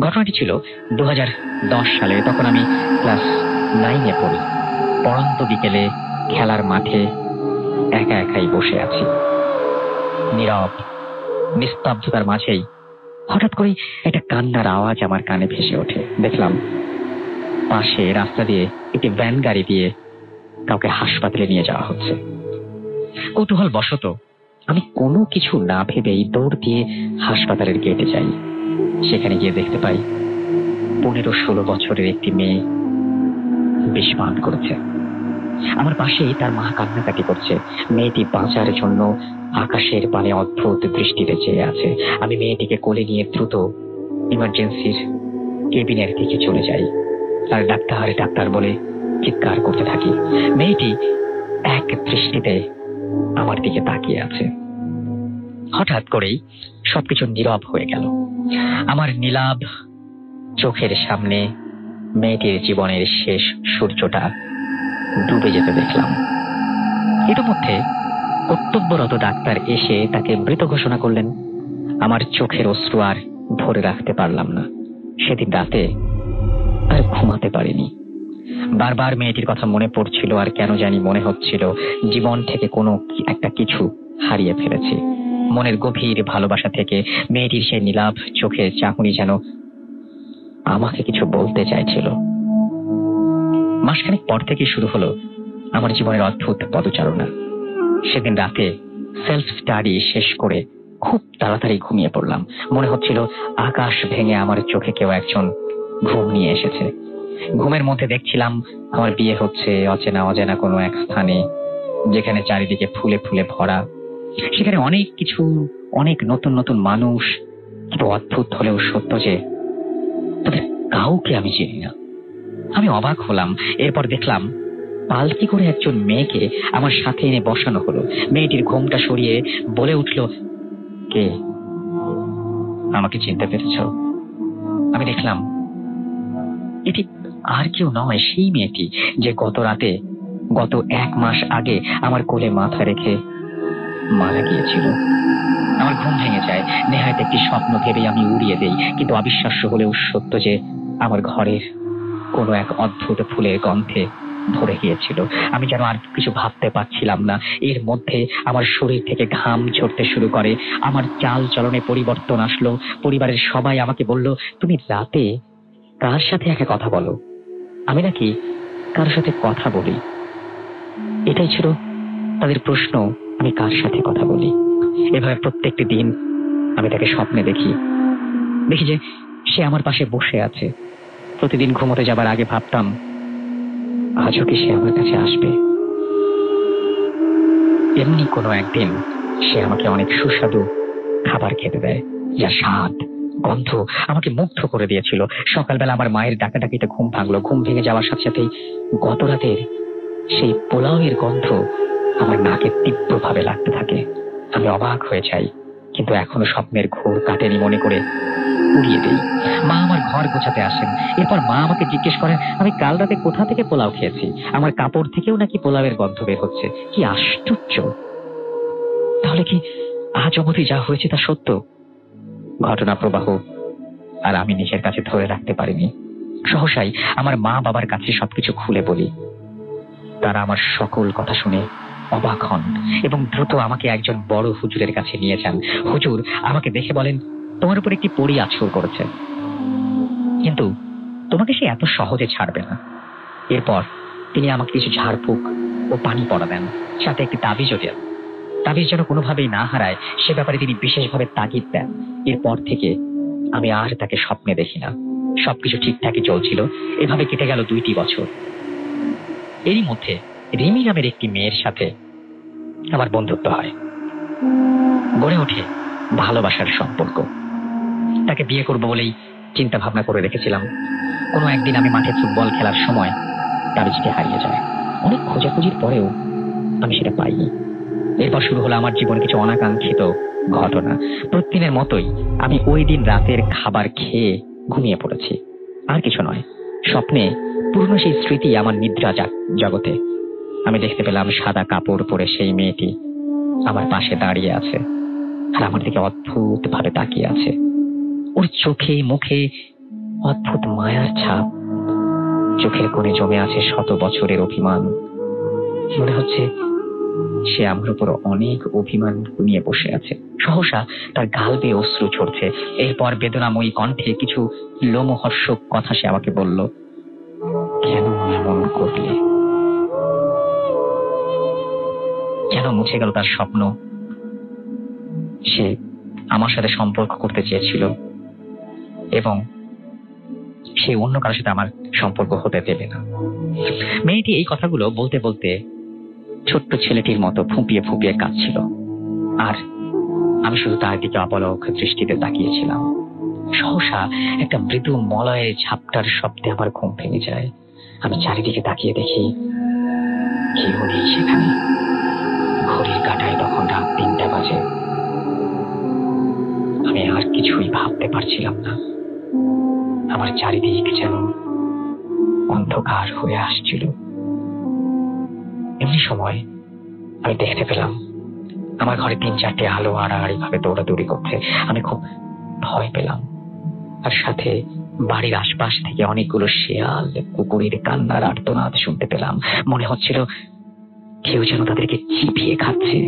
ঘটনাটি ছিল 2010 সালে। তখন আমি ক্লাস 9-এ পড়ি। পড়ন্ত বিকেলে খেলার মাঠে একা একাই বসে আছি। নীরব নিস্তব্ধতার মাঝেই হঠাৎ করে একটা কান্নার আওয়াজ আমার কানে ভেসে ওঠে। দেখলাম পাশে রাস্তা দিয়ে একটি ভ্যান গাড়ি দিয়ে কাউকে হাসপাতালে নিয়ে যাওয়া হচ্ছে। কৌতূহল বশত আমি কোনো কিছু না ভেবেই দৌড় দিয়ে হাসপাতালের গেটে যাই। সেখানে গিয়ে দেখতে পাই 15-16 বছরের একটি মেয়ে বিষ পান করেছে। আমার পাশেই তার মা কান্নাকাটি করছে। মেয়েটি বাঁচার জন্য আকাশের পানে অদ্ভুত দৃষ্টিতে চেয়ে আছে। আমি মেয়েটিকে কোলে নিয়ে দ্রুত ইমার্জেন্সির কেবিনের দিকে চলে যাই আর ডাক্তার বলে চিৎকার করতে থাকি। মেয়েটি এক দৃষ্টিতে আমার দিকে তাকিয়ে আছে। হঠাৎ করেই সবকিছু নীরব হয়ে গেল। আমার নীলাভ চোখের সামনে মেয়েটির জীবনের শেষ সূর্যটা ডুবে যেতে দেখলাম। ইতিমধ্যে কর্তব্যরত ডাক্তার এসে তাকে মৃত ঘোষণা করলেন। আমার চোখের অশ্রু আর ধরে রাখতে পারলাম না। সেদিন রাতে আর ঘুমাতে পারিনি। বারবার মেয়েটির কথা মনে পড়ছিল আর কেন জানি মনে হচ্ছিল জীবন থেকে কোনো একটা কিছু হারিয়ে ফেলেছি। মনের গভীর ভালোবাসা থেকে মেয়েটির সেই নীলাভ চোখের চাহনি যেন আমাকে কিছু বলতে চাইছিল। মাসখানেক পর থেকে শুরু হলো আমার জীবনের অদ্ভুত পদচারণা। সেদিন রাতে সেলফ স্টাডি শেষ করে খুব তাড়াতাড়ি ঘুমিয়ে পড়লাম। মনে হচ্ছিল আকাশ ভেঙে আমার চোখে কেউ একজন ঘুম নিয়ে এসেছে। ঘুমের মধ্যে দেখছিলাম আমার বিয়ে হচ্ছে অচেনা কোনো এক স্থানে, যেখানে চারিদিকে ফুলে ফুলে ভরা। সেখানে অনেক কিছু, অনেক নতুন নতুন মানুষ। কিন্তু অদ্ভুত হলেও সত্য যে তাদের কাউকে আমি চিনি না। আমি অবাক হলাম। এরপর দেখলাম পালকি করে একজন মেয়েকে আমার সাথে এনে বসানো হলো। মেয়েটির ঘুমটা সরিয়ে বলে উঠল, কে? আমাকে চিনতে পেরেছ? আমি দেখলাম এটি আর কেউ নয়, সেই মেয়েটি যে গত রাতে, গত 1 মাস আগে আমার কোলে মাথা রেখে মারা গিয়েছিল। আমার ঘুম ভেঙে যায়। নেহাত একটি স্বপ্ন ভেবেই আমি উড়িয়ে দেই। কিন্তু অবিশ্বাস্য হলেও সত্য যে আমার ঘরের কোনো এক অদ্ভুত ফুলের গন্ধে ভরে গিয়েছিল। আমি যেন আর কিছু ভাবতে পারছিলাম না। এর মধ্যে আমার শরীর থেকে ঘাম ঝরতে শুরু করে। আমার চাল চলনে পরিবর্তন আসলো। পরিবারের সবাই আমাকে বলল, তুমি রাতে কার সাথে একা কথা বলো? আমি নাকি কার সাথে কথা বলি। এটাই ছিল তাদের প্রশ্ন, আমি কার সাথে কথা বলি। এভাবে প্রত্যেকটি দিন আমি তাকে স্বপ্নে দেখি যে সে আমার পাশে বসে আছে। প্রতিদিন ঘুমোতে যাবার আগে ভাবতাম, আজও কি সে আমার কাছে আসবে। এমনি কোনো একদিন সে আমাকে অনেক সুস্বাদু খাবার খেতে দেয়, যার স্বাদ গন্ধ আমাকে মুগ্ধ করে দিয়েছিল। সকালবেলা আমার মায়ের ডাকাডাকিতে ঘুম ভাঙলো। ঘুম ভেঙে যাওয়ার সাথে সাথেই গত রাতের সেই পোলাওয়ের গন্ধ আমার নাকে তীব্রভাবে লাগতে থাকে। আমি অবাক হয়ে যাই, কিন্তু এখনো স্বপ্নের ঘোর কাটেনি মনে করে উড়িয়ে দেই। মা আমার ঘর গোছাতে আসেন। এরপর মা আমাকে জিজ্ঞেস করেন আমি কাল রাতে কোথা থেকে পোলাও খেয়েছি। আমার কাপড় থেকেও নাকি পোলাওয়ের গন্ধ বের হচ্ছে। কি আশ্চর্য! তাহলে কি আজ অবধি যা হয়েছে তা সত্য? ঘটনা প্রবাহ আর আমি নিজের কাছে ধরে রাখতে পারিনি। সহসাই আমার মা বাবার কাছে সবকিছু খুলে বলি। তারা আমার সকল কথা শুনে অবাক হন এবং দ্রুত আমাকে একজন বড় হুজুরের কাছে নিয়ে যান। হুজুর আমাকে দেখে বলেন, তোমার উপর একটি পরী আছর করেছে, কিন্তু তোমাকে সে এত সহজে ছাড়বে না। এরপর তিনি আমাকে কিছু ঝাড়ফুঁক ও পানি পড়া দেন, সাথে একটি তাবিজও দেন। তাবিজ যেন কোনোভাবেই না হারায় সে ব্যাপারে তিনি বিশেষভাবে তাগিদ দেন। এরপর থেকে আমি আর তাকে স্বপ্নে দেখি না। সবকিছু ঠিকঠাকই চলছিল। এভাবে কেটে গেল 2টি বছর। এরই মধ্যে রিমি নামের একটি মেয়ের সাথে আমার বন্ধুত্ব হয়। গড়ে ওঠে ভালোবাসার সম্পর্ক। তাকে বিয়ে করব বলেই চিন্তা ভাবনা করে রেখেছিলাম। কোনো একদিন আমি মাঠে ফুটবল খেলার সময় তাবিজটি হারিয়ে যায়। অনেক খোঁজাখুঁজির পরেও আমি সেটা পাইনি। এরপর শুরু হলো আমার জীবনে কিছু অনাকাঙ্ক্ষিত ঘটনা। প্রতিদিনের মতোই আমি ওই দিন রাতের খাবার খেয়ে ঘুমিয়ে পড়েছি। আর কিছু নয়, স্বপ্নে পুরনো সেই স্মৃতি আমার নিদ্রা জগতে। আমি দেখতে পেলাম সাদা কাপড় পরে সেই মেয়েটি আমার পাশে দাঁড়িয়ে আছে আর আমার দিকে অদ্ভুত ভাবে তাকিয়ে আছে। ওর চোখে মুখে অদ্ভুত মায়ার ছাপ। চোখের কোণে জমে আছে শত বছরের অভিমান। মনে হচ্ছে সে আমার উপর অনেক অভিমান নিয়ে বসে আছে। সহসা তার গাল বেয়ে অশ্রু ঝরছে। এরপর বেদনাময়ী কণ্ঠে কিছু লোমহর্ষক কথা সে আমাকে বলল। কেন এমন করলে? কেন মুছে গেল তার স্বপ্ন? সে আমার সাথে সম্পর্ক করতে চেয়েছিল এবং সে অন্য কারোর সাথে আমার সম্পর্ক হতে দেবে না। মেয়েটি এই কথাগুলো বলতে বলতে ছোট্ট ছেলেটির মতো ফুঁপিয়ে ফুঁপিয়ে কাঁদছিল, আর আমি শুধু তার দিকে অপলক দৃষ্টিতে তাকিয়েছিলাম। সহসা একটা মৃদু মলয়ের ঝাপটার শব্দে আমার ঘুম ভেঙে যায়। আমি চারিদিকে তাকিয়ে দেখি কেউ নেই সেখানে। ঘড়ির কাঁটায় তখন রাত 3টা বাজে। আমি আর কিছুই ভাবতে পারছিলাম না। আমার চারিদিক যেন অন্ধকার হয়ে আসছিল। এমনি সময় আমি দেখতে পেলাম আমার ঘরে 3-4টে আলো আড়াআড়ি ভাবে দৌড়াদৌড়ি করছে। আমি খুব ভয় পেলাম, আর সাথে বাড়ির আশপাশ থেকে অনেকগুলো শেয়াল কুকুরের কান্নার আর্তনাদ শুনতে পেলাম। মনে হচ্ছিল কেউ যেন তাদেরকে চিবিয়ে খাচ্ছে।